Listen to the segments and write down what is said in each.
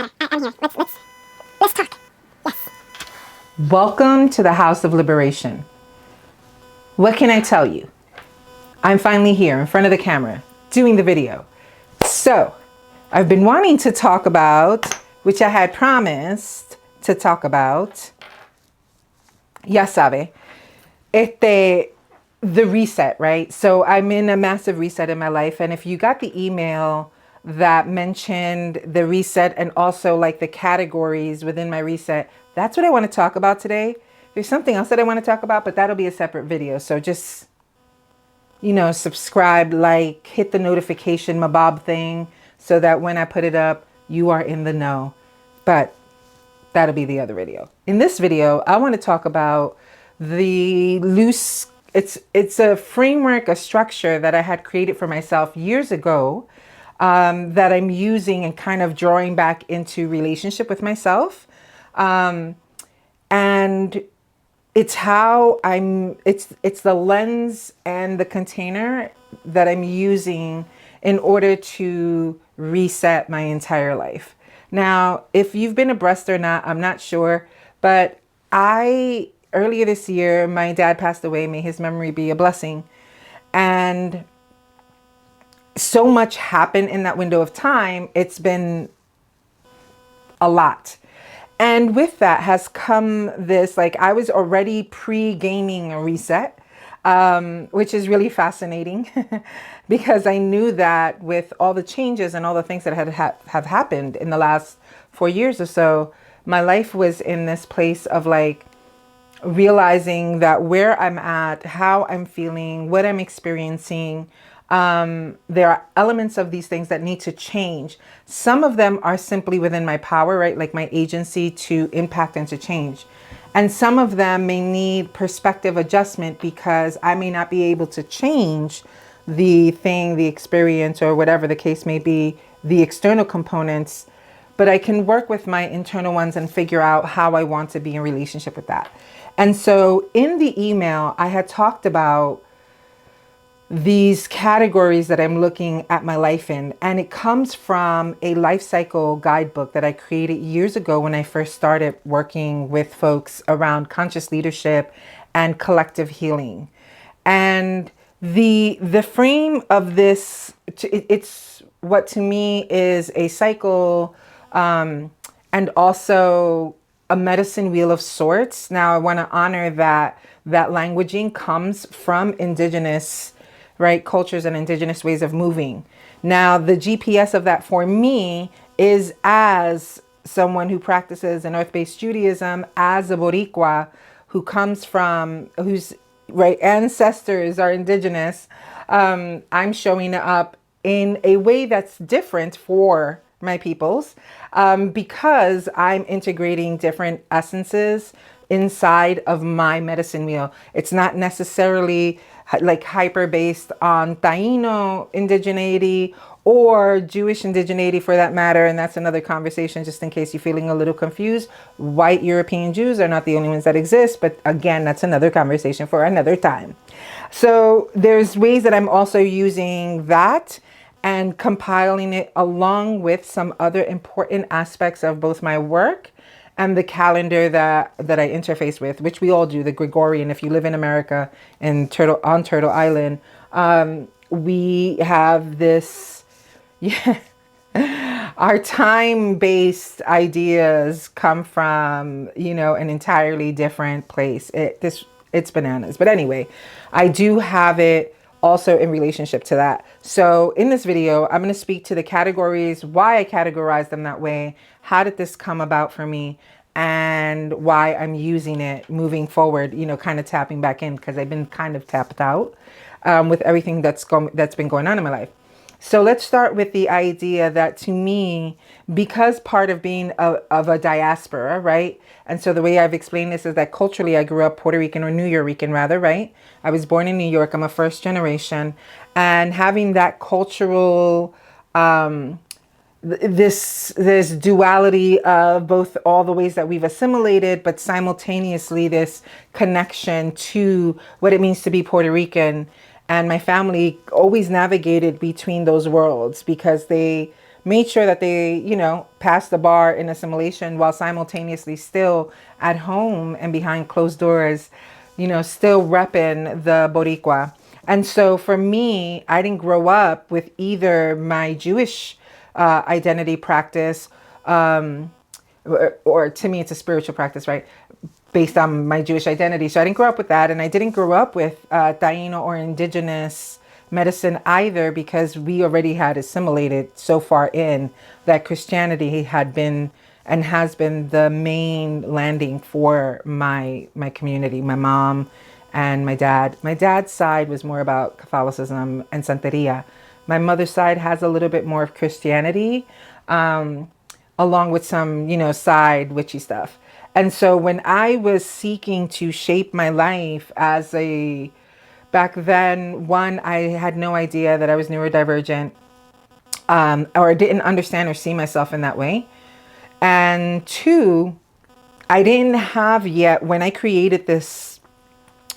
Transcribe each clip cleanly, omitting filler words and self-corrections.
matter. I'm here. Let's talk. Yes. Welcome to the House of Liberation. What can I tell you? I'm finally here in front of the camera doing the video. So I've been wanting to talk about, which I had promised to talk about, ya sabe, the reset, right? So I'm in a massive reset in my life. And if you got the email that mentioned the reset and also like the categories within my reset, that's what I want to talk about today. There's something else that I want to talk about, but that'll be a separate video. So just, subscribe, like, hit the notification mabob thing so that when I put it up, you are in the know. But that'll be the other video. In this video, I want to talk about the loose, it's a framework, a structure that I had created for myself years ago, that I'm using and kind of drawing back into relationship with myself. And it's how it's the lens and the container that I'm using in order to reset my entire life. Now, if you've been abreast or not, I'm not sure, but earlier this year, my dad passed away. May his memory be a blessing. And so much happened in that window of time. It's been a lot. And with that has come this, like, I was already pre-gaming a reset, which is really fascinating because I knew that with all the changes and all the things that have happened in the last 4 years or so, my life was in this place of like realizing that where I'm at, how I'm feeling, what I'm experiencing, there are elements of these things that need to change. Some of them are simply within my power, right? Like my agency to impact and to change. And some of them may need perspective adjustment because I may not be able to change the thing, the experience, or whatever the case may be, the external components, but I can work with my internal ones and figure out how I want to be in relationship with that. And so in the email, I had talked about these categories that I'm looking at my life in, and it comes from a life cycle guidebook that I created years ago when I first started working with folks around conscious leadership and collective healing. And the frame of this, it's what to me is a cycle, and also a medicine wheel of sorts. Now I want to honor that languaging comes from indigenous, right, cultures and indigenous ways of moving. Now, the GPS of that for me is as someone who practices an earth-based Judaism, as a Boricua whose right ancestors are indigenous. I'm showing up in a way that's different for my peoples, because I'm integrating different essences inside of my medicine wheel. It's not necessarily like hyper based on Taino indigeneity or Jewish indigeneity for that matter. And that's another conversation, just in case you're feeling a little confused. White European Jews are not the only ones that exist, but again, that's another conversation for another time. So there's ways that I'm also using that and compiling it along with some other important aspects of both my work and the calendar that I interface with, which we all do, the Gregorian. If you live in America and on Turtle Island, we have this, our time-based ideas come from, an entirely different place. It's bananas. But anyway, I do have it also in relationship to that. So in this video, I'm going to speak to the categories, why I categorize them that way, how did this come about for me, and why I'm using it moving forward, kind of tapping back in because I've been kind of tapped out with everything that's been going on in my life. So let's start with the idea that to me, because part of being of a diaspora, right? And so the way I've explained this is that culturally I grew up Puerto Rican, or New Yorker rather, right? I was born in New York. I'm a first generation. And having that cultural, this duality of both all the ways that we've assimilated, but simultaneously this connection to what it means to be Puerto Rican. And my family always navigated between those worlds because they made sure that they, passed the bar in assimilation while simultaneously still at home and behind closed doors, still repping the Boricua. And so for me, I didn't grow up with either my Jewish identity practice, or to me, it's a spiritual practice, right? Based on my Jewish identity. So I didn't grow up with that. And I didn't grow up with Taino or indigenous medicine either, because we already had assimilated so far in that Christianity had been and has been the main landing for my community, my mom and my dad. My dad's side was more about Catholicism and Santeria. My mother's side has a little bit more of Christianity, along with some, side witchy stuff. And so when I was seeking to shape my life as back then, one, I had no idea that I was neurodivergent, or didn't understand or see myself in that way. And two, I didn't have yet, when I created this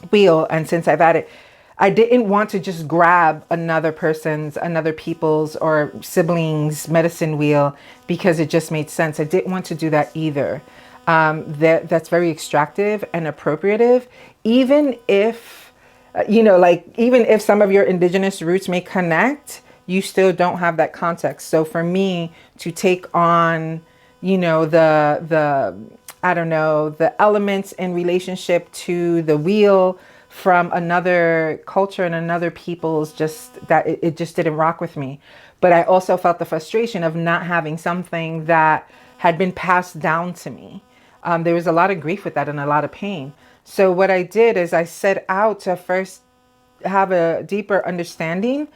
wheel, and since I've had it, I didn't want to just grab another people's or siblings' medicine wheel because it just made sense. I didn't want to do that either. That's very extractive and appropriative, even if, even if some of your indigenous roots may connect, you still don't have that context. So for me to take on, the elements in relationship to the wheel from another culture and another people's, just that it just didn't rock with me. But I also felt the frustration of not having something that had been passed down to me. There was a lot of grief with that and a lot of pain. So what I did is I set out to first have a deeper understanding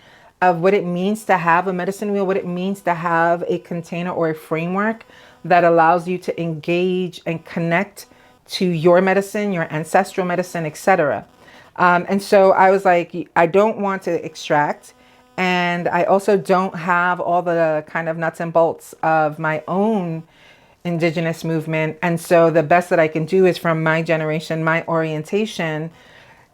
of what it means to have a medicine wheel, what it means to have a container or a framework that allows you to engage and connect to your medicine, your ancestral medicine, etc. And so I was like, I don't want to extract. And I also don't have all the kind of nuts and bolts of my own indigenous movement. And so the best that I can do is, from my generation, my orientation,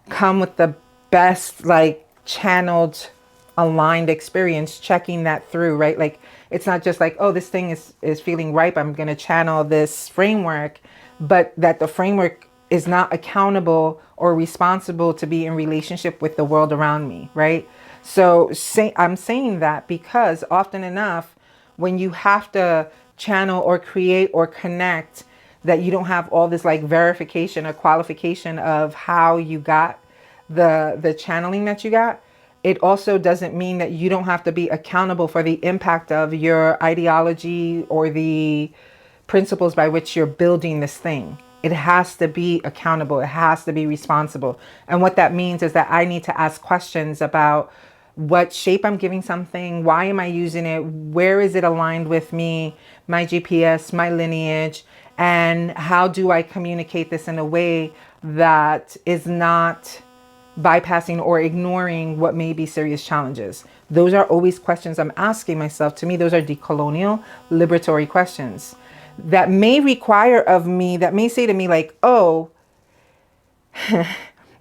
come with the best, like, channeled, aligned experience, checking that through, right? Like, it's not just like, oh, this thing is feeling ripe, I'm going to channel this framework, but that the framework is not accountable or responsible to be in relationship with the world around me, right? So I'm saying that because often enough, when you have to channel or create or connect, that you don't have all this like verification or qualification of how you got the channeling that you got, it also doesn't mean that you don't have to be accountable for the impact of your ideology or the principles by which you're building this thing. It has to be accountable. It has to be responsible. And what that means is that I need to ask questions about what shape I'm giving something, why am I using it, where is it aligned with me, my GPS, my lineage, and how do I communicate this in a way that is not bypassing or ignoring what may be serious challenges. Those are always questions I'm asking myself. To me, those are decolonial, liberatory questions that may require of me, that may say to me like, oh,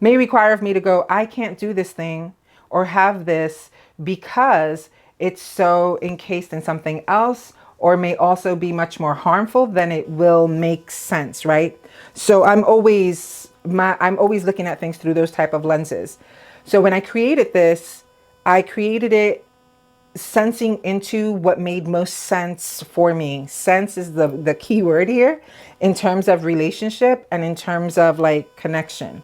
may require of me to go, I can't do this thing or have this because it's so encased in something else, or may also be much more harmful than it will make sense, right? So I'm always looking at things through those type of lenses. So when I created this, I created it sensing into what made most sense for me. Sense is the key word here in terms of relationship and in terms of like connection.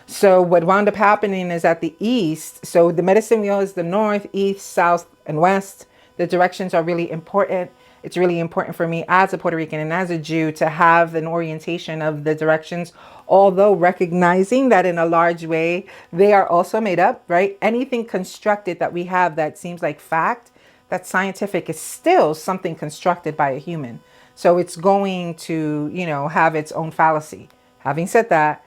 So what wound up happening is at the east, so the medicine wheel is the north, east, south, and west. The directions are really important. It's really important for me as a Puerto Rican and as a Jew to have an orientation of the directions, although recognizing that in a large way, they are also made up, right? Anything constructed that we have that seems like fact, that's scientific, is still something constructed by a human. So it's going to, have its own fallacy. Having said that,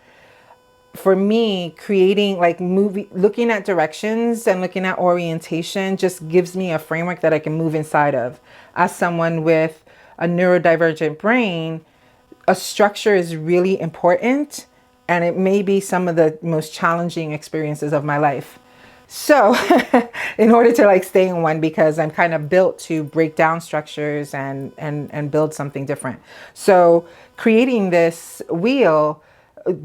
for me, creating like looking at directions and looking at orientation just gives me a framework that I can move inside of. As someone with a neurodivergent brain, a structure is really important, and it may be some of the most challenging experiences of my life. So in order to like stay in one, because I'm kind of built to break down structures and build something different. So creating this wheel,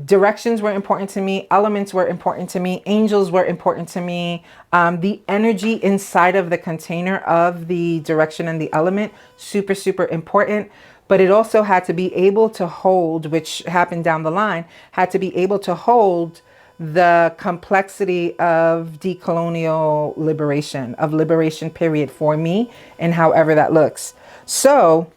directions were important to me, elements were important to me, angels were important to me, the energy inside of the container of the direction and the element, super, super important. But it also had to be able to hold, which happened down the line, had to be able to hold the complexity of decolonial liberation, of liberation period for me, and however that looks. So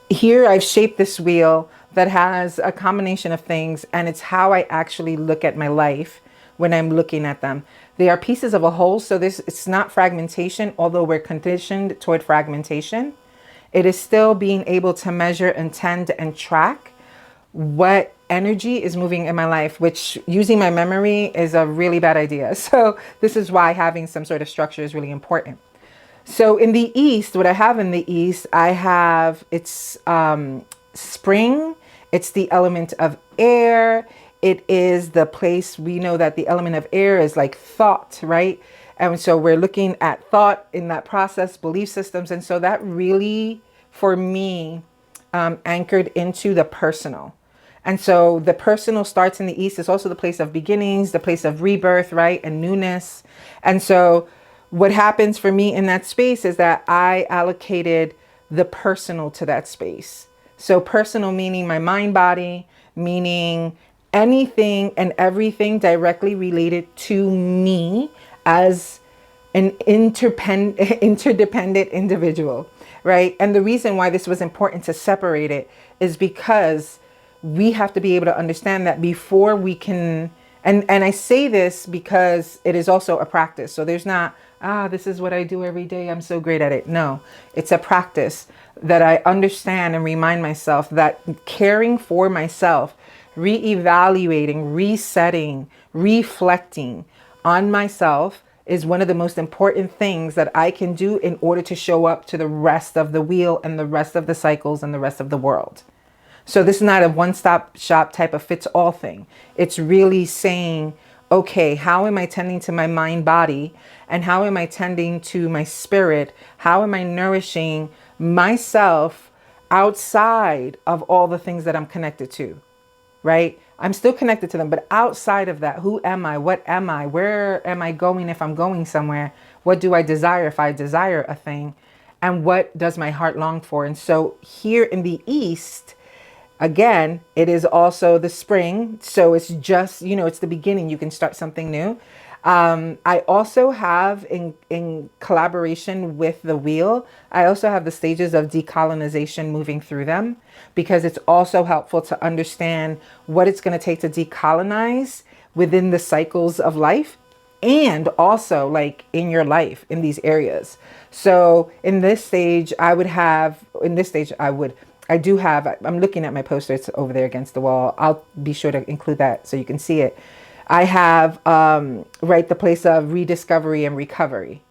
here I've shaped this wheel that has a combination of things, and it's how I actually look at my life when I'm looking at them. They are pieces of a whole, so this it's not fragmentation, although we're conditioned toward fragmentation. It is still being able to measure and tend and track what energy is moving in my life, which using my memory is a really bad idea. So this is why having some sort of structure is really important. So in the East, what I have in the East, I have, it's spring. It's the element of air. It is the place, we know that the element of air is like thought, right? And so we're looking at thought in that process, belief systems. And so that really, for me, anchored into the personal. And so the personal starts in the East. It's also the place of beginnings, the place of rebirth, right? And newness. And so what happens for me in that space is that I allocated the personal to that space. So personal meaning my mind, body, meaning anything and everything directly related to me as an interdependent individual, right? And the reason why this was important to separate it is because we have to be able to understand that before we can, and I say this because it is also a practice. So there's not, this is what I do every day, I'm so great at it. No, it's a practice that I understand and remind myself that caring for myself, reevaluating, resetting, reflecting on myself is one of the most important things that I can do in order to show up to the rest of the wheel and the rest of the cycles and the rest of the world. So this is not a one-stop shop type of fits-all thing. It's really saying, okay, how am I tending to my mind, body, and how am I tending to my spirit? How am I nourishing myself outside of all the things that I'm connected to, right? I'm still connected to them, but outside of that, who am I? What am I? Where am I going if I'm going somewhere? What do I desire if I desire a thing? And what does my heart long for? And so here in the East, again, it is also the spring. So it's just, it's the beginning. You can start something new. I also have in collaboration with the wheel, I also have the stages of decolonization moving through them, because it's also helpful to understand what it's going to take to decolonize within the cycles of life, and also like in your life in these areas. So in this stage, I'm looking at my poster. It's over there against the wall. I'll be sure to include that so you can see it. I have, the place of rediscovery and recovery.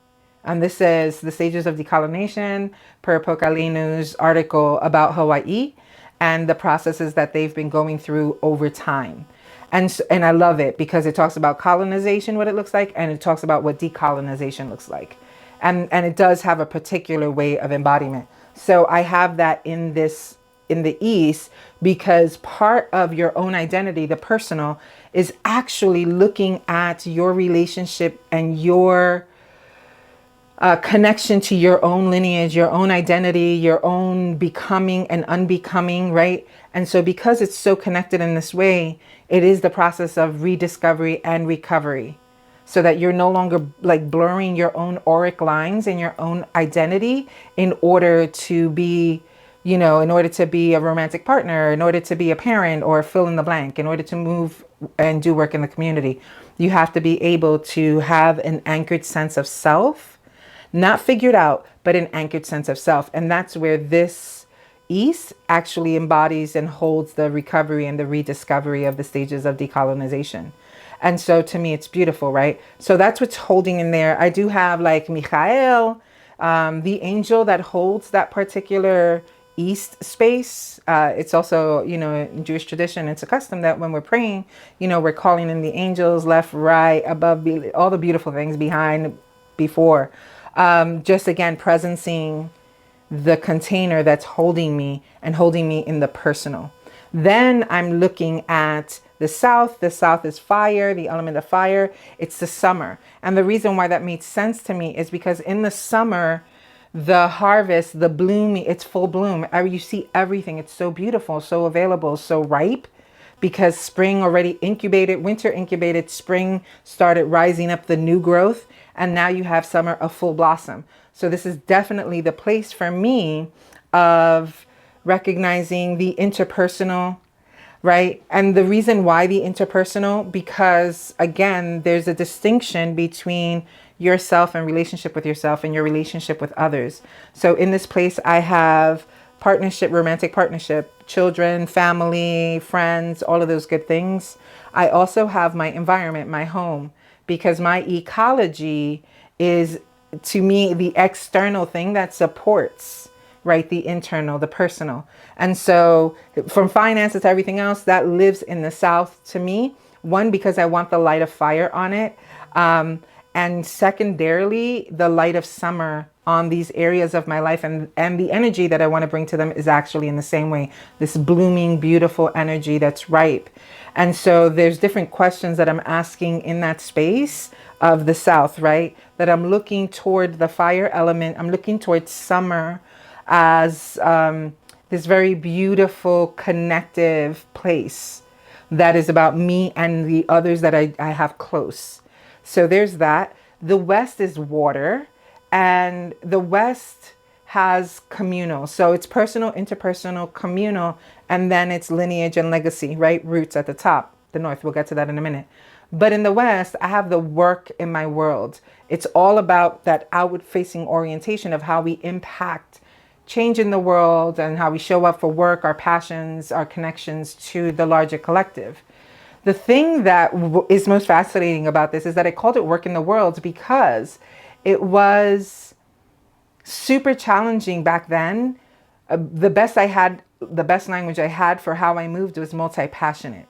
And this is the stages of decolonization per Pokalinu's article about Hawaii and the processes that they've been going through over time. And I love it because it talks about colonization, what it looks like, and it talks about what decolonization looks like. And it does have a particular way of embodiment. So I have that in the East, because part of your own identity, the personal, is actually looking at your relationship and your connection to your own lineage, your own identity, your own becoming and unbecoming, right? And so because it's so connected in this way, it is the process of rediscovery and recovery, so that you're no longer like blurring your own auric lines and your own identity in order to be, in order to be a romantic partner, in order to be a parent, or fill in the blank, in order to move and do work in the community. You have to be able to have an anchored sense of self, not figured out, but an anchored sense of self. And that's where this East actually embodies and holds the recovery and the rediscovery of the stages of decolonization. And so to me, it's beautiful, right? So that's what's holding in there. I do have like Michael, the angel that holds that particular east space. It's also, in Jewish tradition, it's a custom that when we're praying, we're calling in the angels, left, right, above, all the beautiful things behind, before. Just again, presencing the container that's holding me and holding me in the personal. Then I'm looking at the south. The south is fire, the element of fire. It's the summer. And the reason why that made sense to me is because in the summer, the harvest, the bloom, it's full bloom. You see everything. It's so beautiful, so available, so ripe, because spring already incubated, winter incubated, spring started rising up the new growth. And now you have summer of full blossom. So this is definitely the place for me of recognizing the interpersonal, right? And the reason why the interpersonal, because again, there's a distinction between yourself and relationship with yourself and your relationship with others. So in this place, I have partnership, romantic partnership, children, family, friends, all of those good things. I also have my environment, my home, because my ecology is, to me, the external thing that supports, right, the internal, the personal. And so from finances to everything else, that lives in the south to me. One, because I want the light of fire on it. And secondarily, the light of summer on these areas of my life, and the energy that I want to bring to them is actually in the same way, this blooming, beautiful energy that's ripe. And so there's different questions that I'm asking in that space of the south, right? That I'm looking toward the fire element. I'm looking towards summer as this very beautiful, connective place that is about me and the others that I have close. So there's that. The west is water, and the west has communal. So it's personal, interpersonal, communal, and then it's lineage and legacy, right? Roots at the top. The north, we'll get to that in a minute. But in the west, I have the work in my world. It's all about that outward facing orientation of how we impact change in the world and how we show up for work, our passions, our connections to the larger collective. The thing that is most fascinating about this is that I called it work in the world because it was super challenging back then. The best language I had for how I moved was multi-passionate.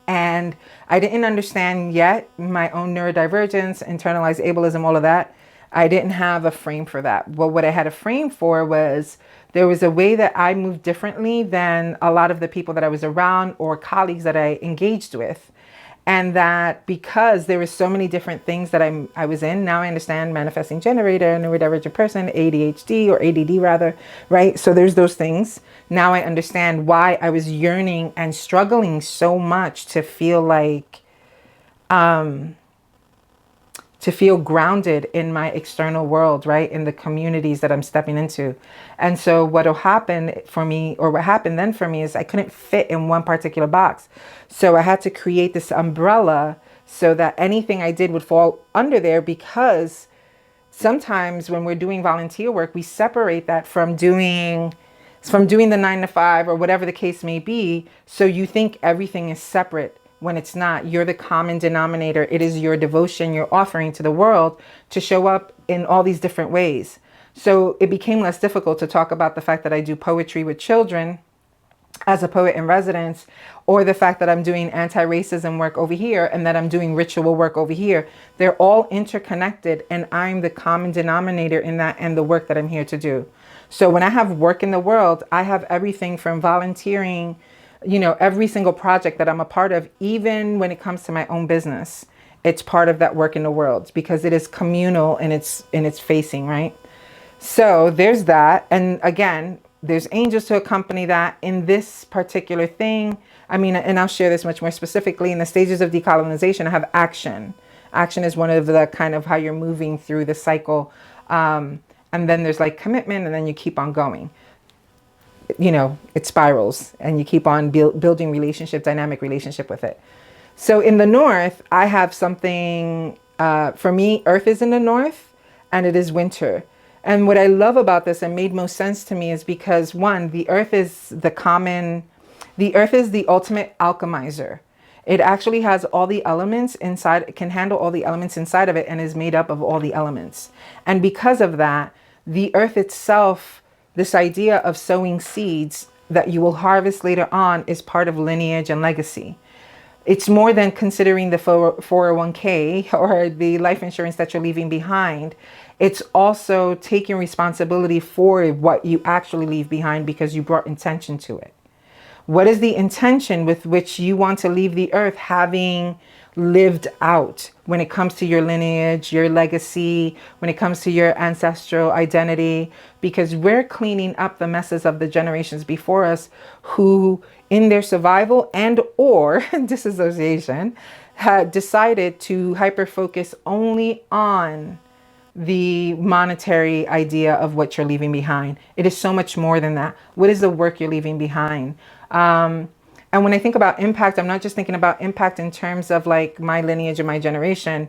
And I didn't understand yet my own neurodivergence, internalized ableism, all of that. I didn't have a frame for that. Well, what I had a frame for was there was a way that I moved differently than a lot of the people that I was around or colleagues that I engaged with. And that because there were so many different things that I was in, now I understand manifesting generator, neurodivergent person, ADHD or ADD rather, right? So there's those things. Now I understand why I was yearning and struggling so much to feel like, to feel grounded in my external world, right? In the communities that I'm stepping into. And so what'll happen for me, or what happened then for me, is I couldn't fit in one particular box. So I had to create this umbrella so that anything I did would fall under there, because sometimes when we're doing volunteer work, we separate that from doing the 9 to 5 or whatever the case may be. So you think everything is separate when it's not. You're the common denominator. It is your devotion you're offering to the world to show up in all these different ways. So it became less difficult to talk about the fact that I do poetry with children as a poet in residence, or the fact that I'm doing anti-racism work over here and that I'm doing ritual work over here. They're all interconnected, and I'm the common denominator in that and the work that I'm here to do. So when I have work in the world, I have everything from volunteering, every single project that I'm a part of, even when it comes to my own business, it's part of that work in the world because it is communal in its facing, right? So there's that. And again, there's angels to accompany that in this particular thing. And I'll share this much more specifically. In the stages of decolonization, I have action. Action is one of the kind of how you're moving through the cycle. And then there's like commitment, and then you keep on going. It spirals and you keep on building dynamic relationship with it. So in the north, I have something, for me, earth is in the north and it is winter. And what I love about this and made most sense to me is because one, the earth is the ultimate alchemizer. It actually has all the elements inside, it can handle all the elements inside of it and is made up of all the elements. And because of that, the earth itself this idea of sowing seeds that you will harvest later on is part of lineage and legacy. It's more than considering the 401k or the life insurance that you're leaving behind. It's also taking responsibility for what you actually leave behind because you brought intention to it. What is the intention with which you want to leave the earth having lived out when it comes to your lineage, your legacy, when it comes to your ancestral identity? Because we're cleaning up the messes of the generations before us who, in their survival and or disassociation, had decided to hyper focus only on the monetary idea of what you're leaving behind. It is so much more than that. What is the work you're leaving behind? And when I think about impact, I'm not just thinking about impact in terms of like my lineage and my generation,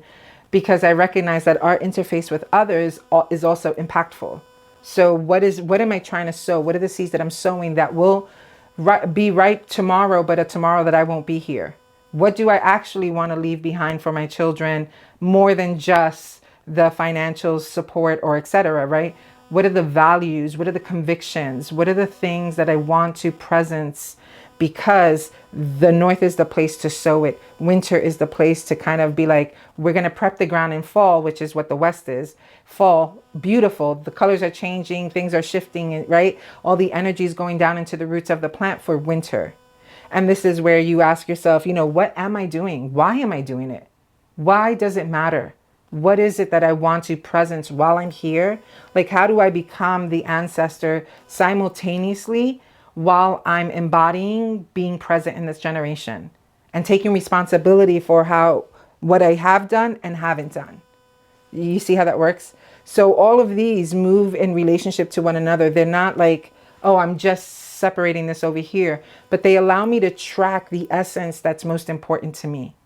because I recognize that our interface with others is also impactful. So what am I trying to sow? What are the seeds that I'm sowing that will be ripe tomorrow, but a tomorrow that I won't be here? What do I actually want to leave behind for my children more than just the financial support or etc., right? What are the values? What are the convictions? What are the things that I want to presence? Because the north is the place to sow it. Winter is the place to kind of be like, we're going to prep the ground in fall, which is what the west is. Fall, beautiful. The colors are changing. Things are shifting, right? All the energy is going down into the roots of the plant for winter. And this is where you ask yourself, what am I doing? Why am I doing it? Why does it matter? What is it that I want to presence while I'm here? Like, how do I become the ancestor simultaneously while I'm embodying being present in this generation and taking responsibility for what I have done and haven't done? You see how that works? So all of these move in relationship to one another. They're not like, oh, I'm just separating this over here, but they allow me to track the essence that's most important to me,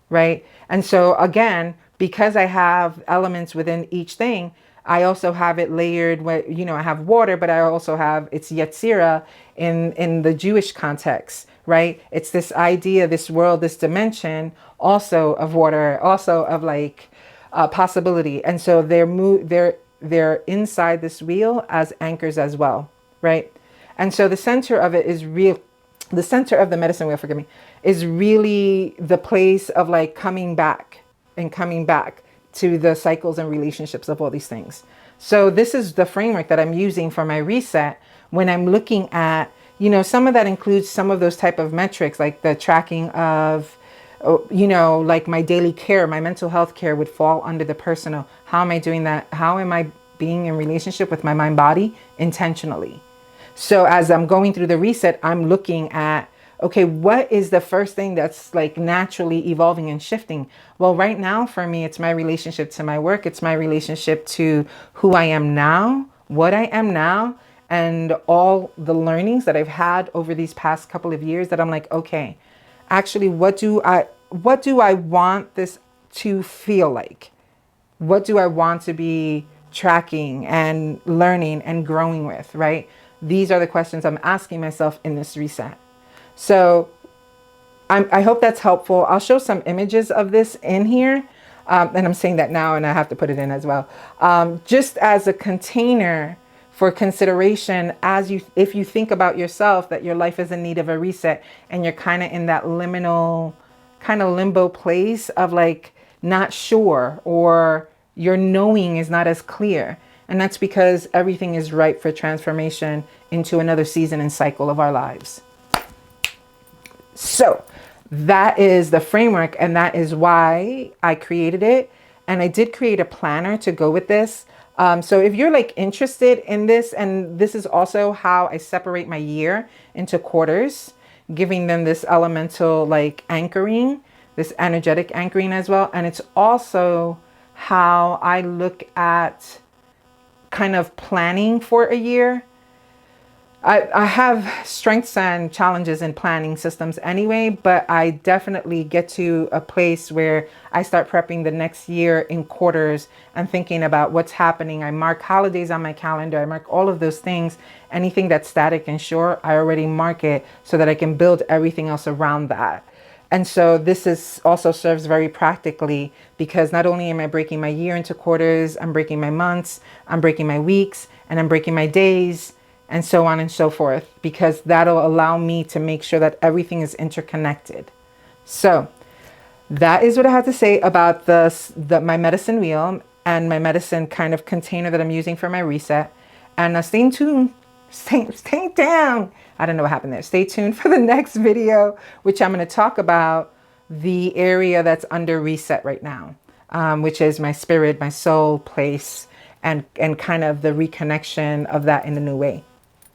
right? And so again, because I have elements within each thing, I also have it layered where, I have water, but I also have it's Yetzirah in the Jewish context, right? It's this idea, this world, this dimension also of water, also of like possibility. And so they're inside this wheel as anchors as well, right? And so the center of it is real. The center of the medicine wheel, forgive me, is really the place of like coming back to the cycles and relationships of all these things. So this is the framework that I'm using for my reset when I'm looking at, some of that includes some of those type of metrics, like the tracking of, like my daily care, my mental health care would fall under the personal. How am I doing that? How am I being in relationship with my mind body intentionally? So as I'm going through the reset, I'm looking at, okay, what is the first thing that's like naturally evolving and shifting? Well, right now for me, it's my relationship to my work. It's my relationship to who I am now, what I am now, and all the learnings that I've had over these past couple of years that I'm like, okay, actually, what do I want this to feel like? What do I want to be tracking and learning and growing with, right? These are the questions I'm asking myself in this reset. So I hope that's helpful. I'll show some images of this in here. And I'm saying that now and I have to put it in as well. Just as a container for consideration if you think about yourself that your life is in need of a reset and you're kind of in that liminal kind of limbo place of like not sure, or your knowing is not as clear. And that's because everything is ripe for transformation into another season and cycle of our lives. So that is the framework, and that is why I created it. And I did create a planner to go with this. So if you're like interested in this, and this is also how I separate my year into quarters, giving them this elemental like anchoring, this energetic anchoring as well. And it's also how I look at kind of planning for a year. I have strengths and challenges in planning systems anyway, but I definitely get to a place where I start prepping the next year in quarters and thinking about what's happening. I mark holidays on my calendar. I mark all of those things. Anything that's static and sure, I already mark it so that I can build everything else around that. And so this is also serves very practically, because not only am I breaking my year into quarters, I'm breaking my months, I'm breaking my weeks, and I'm breaking my days, and so on and so forth, because that'll allow me to make sure that everything is interconnected. So that is what I had to say about my medicine wheel and my medicine kind of container that I'm using for my reset. And stay tuned. Stay down. I don't know what happened there. Stay tuned for the next video, which I'm going to talk about the area that's under reset right now, which is my spirit, my soul place, and kind of the reconnection of that in a new way.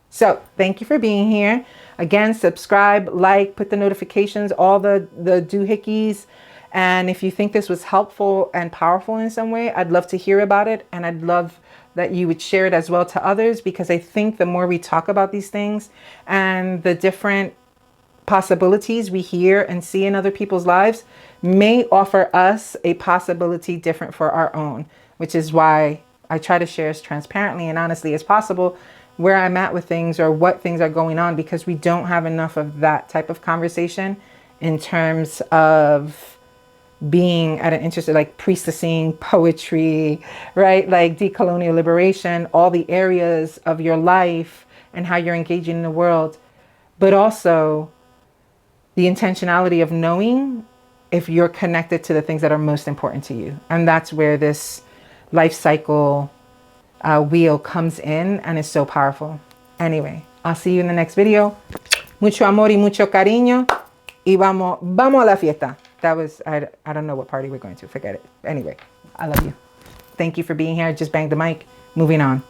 So thank you for being here. Again, subscribe, like, put the notifications, all the doohickeys. And if you think this was helpful and powerful in some way, I'd love to hear about it. And I'd love that you would share it as well to others, because I think the more we talk about these things and the different possibilities we hear and see in other people's lives may offer us a possibility different for our own, which is why I try to share as transparently and honestly as possible where I'm at with things or what things are going on, because we don't have enough of that type of conversation in terms of being at an interest like priestessing, poetry, right? Like decolonial liberation, all the areas of your life and how you're engaging in the world, but also the intentionality of knowing if you're connected to the things that are most important to you. And that's where this life cycle wheel comes in and is so powerful. Anyway, I'll see you in the next video. Mucho amor y mucho cariño. Y vamos a la fiesta. That was, I don't know what party we're going to. Forget it. Anyway, I love you. Thank you for being here. Just banged the mic. Moving on.